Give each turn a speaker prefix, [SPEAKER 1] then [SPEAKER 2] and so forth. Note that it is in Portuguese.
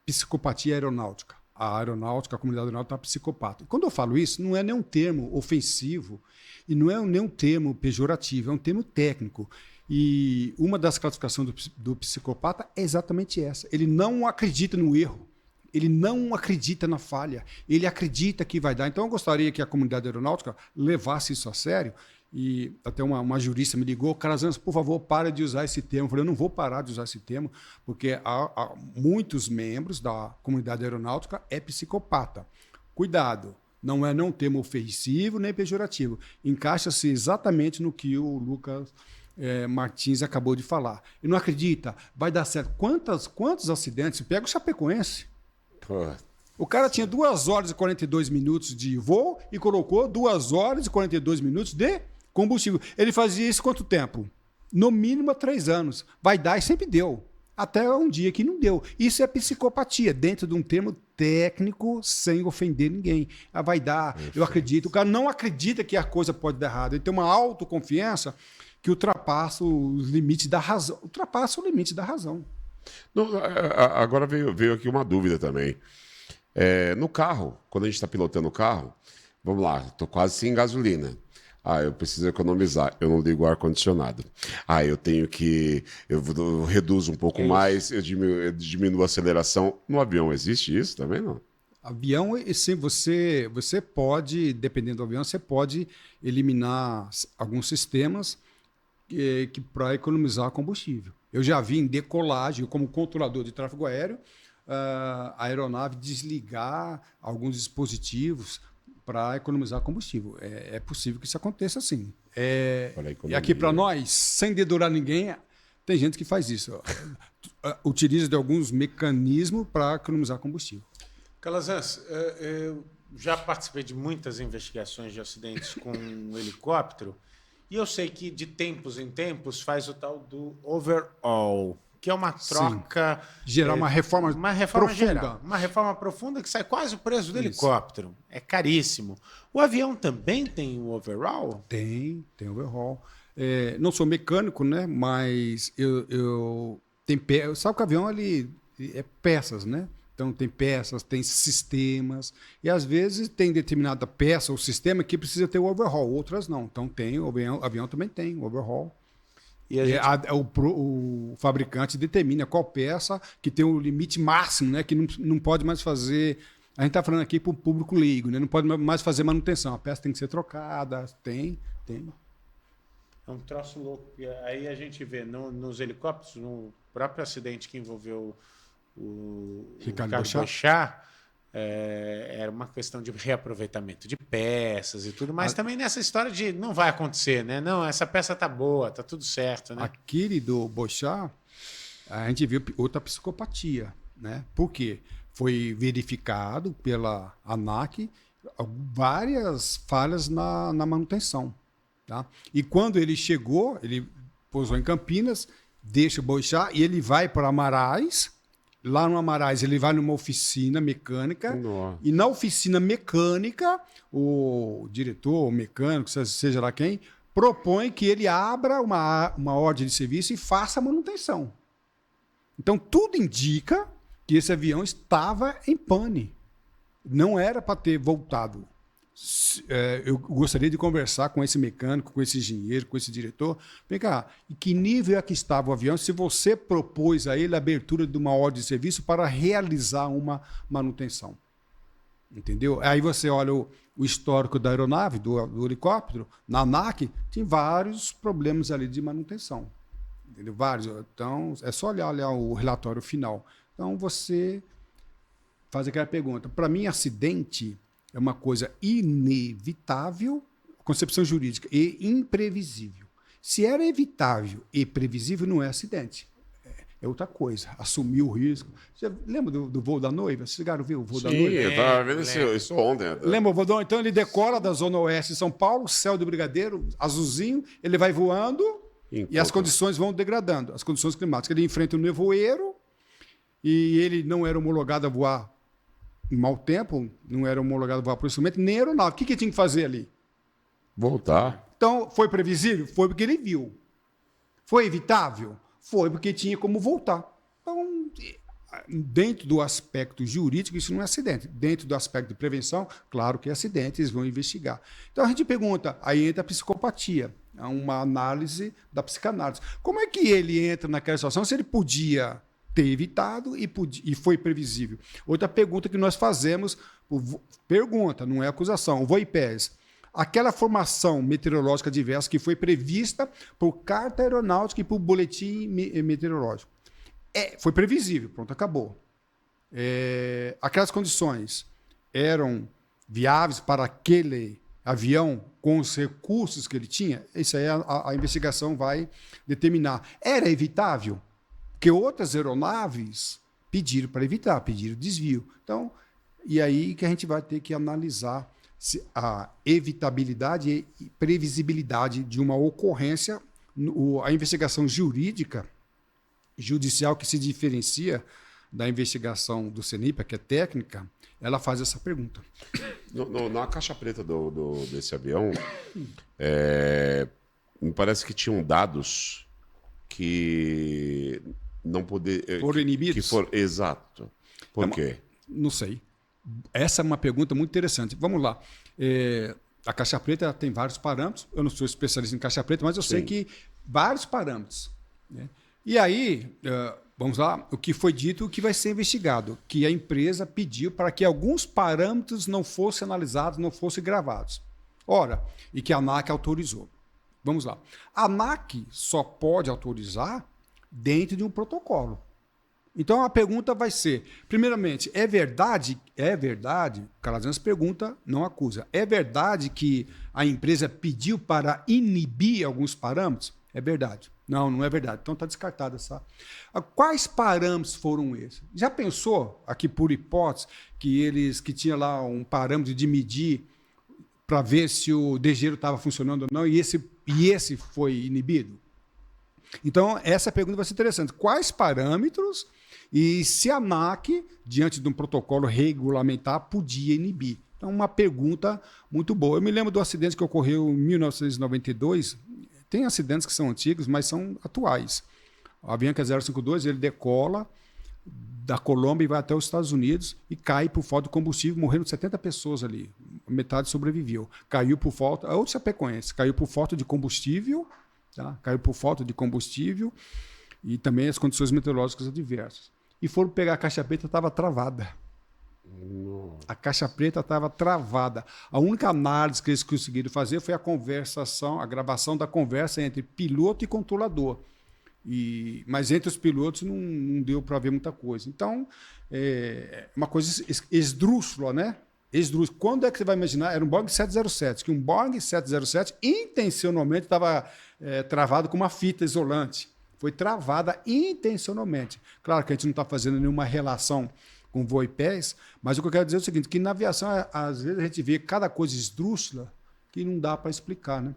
[SPEAKER 1] psicopatia aeronáutica. A aeronáutica, a comunidade aeronáutica está psicopata. E quando eu falo isso, não é nenhum termo ofensivo e não é nenhum termo pejorativo, é um termo técnico. E uma das classificações do psicopata é exatamente essa. Ele não acredita no erro. Ele não acredita na falha. Ele acredita que vai dar. Então, eu gostaria que a comunidade aeronáutica levasse isso a sério. E até uma jurista me ligou: Calazans, por favor, para de usar esse termo. Eu falei: eu não vou parar de usar esse termo, porque há muitos membros da comunidade aeronáutica é psicopata. Cuidado, não é um termo ofensivo nem pejorativo. Encaixa-se exatamente no que o Lucas Martins acabou de falar. E não acredita, vai dar certo. Quantos acidentes? Pega o Chapecoense.
[SPEAKER 2] Pô.
[SPEAKER 1] O cara tinha 2 horas e 42 minutos de voo e colocou 2 horas e 42 minutos de combustível. Ele fazia isso quanto tempo? No mínimo 3 anos. Vai dar e sempre deu. Até um dia que não deu. Isso é psicopatia, dentro de um termo técnico, sem ofender ninguém. Vai dar, eu acredito. O cara não acredita que a coisa pode dar errado. Ele tem uma autoconfiança que ultrapassa os limites da razão. Ultrapassa o limite da razão.
[SPEAKER 2] Não, agora veio aqui uma dúvida também. No carro, quando a gente está pilotando o carro, vamos lá, estou quase sem gasolina. Eu preciso economizar, eu não ligo o ar-condicionado. Eu reduzo um pouco mais, eu diminuo a aceleração. No avião existe isso também, não?
[SPEAKER 1] Avião, sim, você pode, dependendo do avião, você pode eliminar alguns sistemas que para economizar combustível. Eu já vi em decolagem, como controlador de tráfego aéreo, a aeronave desligar alguns dispositivos para economizar combustível. É possível que isso aconteça assim. E aqui para nós, sem dedurar ninguém, tem gente que faz isso. Utiliza de alguns mecanismos para economizar combustível.
[SPEAKER 3] Calazans, eu já participei de muitas investigações de acidentes com um helicóptero e eu sei que de tempos em tempos faz o tal do overhaul, que é uma troca...
[SPEAKER 1] Sim. Gerar uma reforma profunda.
[SPEAKER 3] Geral, uma reforma profunda que sai quase o preço do helicóptero. É caríssimo. O avião também tem o overhaul?
[SPEAKER 1] Tem overhaul. Não sou mecânico, né? Mas sabe que o avião é peças, né? Então tem peças, tem sistemas, e às vezes tem determinada peça ou sistema que precisa ter o overhaul, outras não. Então o avião também tem o overhaul. E o fabricante determina qual peça que tem o limite máximo, né? Que não pode mais fazer. A gente está falando aqui para o público leigo, né? Não pode mais fazer manutenção. A peça tem que ser trocada. Tem.
[SPEAKER 3] É um troço louco. Aí a gente vê nos helicópteros, no próprio acidente que envolveu o Ricardo Boechat, era uma questão de reaproveitamento de peças e tudo, mas também nessa história de não vai acontecer, né? Não, essa peça tá boa, tá tudo certo, né?
[SPEAKER 1] Aquele do Boechat, a gente viu outra psicopatia, né? Por quê? Foi verificado pela ANAC várias falhas na manutenção, tá? E quando ele chegou, ele pousou em Campinas, deixa o Boechat e ele vai para Amarais. Lá no Amarais, ele vai numa oficina mecânica.
[SPEAKER 2] Nossa.
[SPEAKER 1] E na oficina mecânica, o diretor, o mecânico, seja lá quem, propõe que ele abra uma ordem de serviço e faça a manutenção. Então, tudo indica que esse avião estava em pane. Não era para ter voltado. Eu gostaria de conversar com esse mecânico, com esse engenheiro, com esse diretor. Vem cá, em que nível é que estava o avião se você propôs a ele a abertura de uma ordem de serviço para realizar uma manutenção? Entendeu? Aí você olha o histórico da aeronave, do helicóptero, na ANAC, tem vários problemas ali de manutenção. Entendeu? Vários. Então, é só olhar o relatório final. Então, você faz aquela pergunta. Para mim, acidente é uma coisa inevitável, concepção jurídica, e imprevisível. Se era evitável e previsível, não é acidente. É outra coisa. Assumir o risco. Você lembra do voo da noiva? Vocês chegaram a ver o voo da noiva?
[SPEAKER 2] Sim, eu estava vendo isso ontem.
[SPEAKER 1] Lembra o voo da noiva? Então ele decola da Zona Oeste de São Paulo, céu do Brigadeiro, azulzinho, ele vai voando e as condições vão degradando. As condições climáticas. Ele enfrenta um nevoeiro e ele não era homologado a voar em mau tempo, não era homologado a voar por instrumento, nem aeronave. O que tinha que fazer ali?
[SPEAKER 2] Voltar.
[SPEAKER 1] Então, foi previsível? Foi porque ele viu. Foi evitável? Foi porque tinha como voltar. Então, dentro do aspecto jurídico, isso não é acidente. Dentro do aspecto de prevenção, claro que é acidente, eles vão investigar. Então a gente pergunta, aí entra a psicopatia, é uma análise da psicanálise. Como é que ele entra naquela situação se ele podia ter evitado e foi previsível? Outra pergunta que nós fazemos, pergunta, não é acusação, o VOIPES. Aquela formação meteorológica diversa que foi prevista por carta aeronáutica e por boletim meteorológico. Foi previsível, pronto, acabou. Aquelas condições eram viáveis para aquele avião com os recursos que ele tinha? Isso aí a investigação vai determinar. Era evitável? Porque outras aeronaves pediram para evitar, pediram desvio. Então, e aí que a gente vai ter que analisar a evitabilidade e previsibilidade de uma ocorrência. A investigação jurídica, judicial, que se diferencia da investigação do CENIPA, que é técnica, ela faz essa pergunta.
[SPEAKER 2] Na caixa preta desse avião, me parece que tinham dados que não poder...
[SPEAKER 1] Foram inibidos?
[SPEAKER 2] Exato. Por quê?
[SPEAKER 1] Não sei. Essa é uma pergunta muito interessante. Vamos lá. A caixa preta tem vários parâmetros. Eu não sou especialista em caixa preta, mas eu sei que vários parâmetros. Né? E aí, vamos lá, o que foi dito, o que vai ser investigado, que a empresa pediu para que alguns parâmetros não fossem analisados, não fossem gravados. Ora, e que a ANAC autorizou. Vamos lá. A ANAC só pode autorizar dentro de um protocolo. Então a pergunta vai ser, primeiramente, é verdade, Calazans pergunta, não acusa, é verdade que a empresa pediu para inibir alguns parâmetros? É verdade. Não, não é verdade. Então está descartada essa. Quais parâmetros foram esses? Já pensou, aqui por hipótese, que tinha lá um parâmetro de medir para ver se o dejeiro estava funcionando ou não, e esse foi inibido? Então, essa pergunta vai ser interessante. Quais parâmetros e se a ANAC, diante de um protocolo regulamentar, podia inibir? Então, uma pergunta muito boa. Eu me lembro do acidente que ocorreu em 1992. Tem acidentes que são antigos, mas são atuais. O Avianca 052, ele decola da Colômbia e vai até os Estados Unidos e cai por falta de combustível, morreram 70 pessoas ali. Metade sobreviveu. Caiu por falta... Outro chapecoense. Caiu por falta de combustível... Tá? Caiu por falta de combustível e também as condições meteorológicas adversas. E foram pegar a caixa preta, estava travada. A caixa preta estava travada. A única análise que eles conseguiram fazer foi a gravação da conversa entre piloto e controlador. Mas entre os pilotos não deu para ver muita coisa. Então, uma coisa esdrúxula, né? Quando é que você vai imaginar? Era um Boeing 707, que um Boeing 707 intencionalmente estava travado com uma fita isolante. Foi travada intencionalmente. Claro que a gente não está fazendo nenhuma relação com voo e pés, mas o que eu quero dizer é o seguinte, que na aviação, às vezes, a gente vê cada coisa esdrúxula que não dá para explicar, né?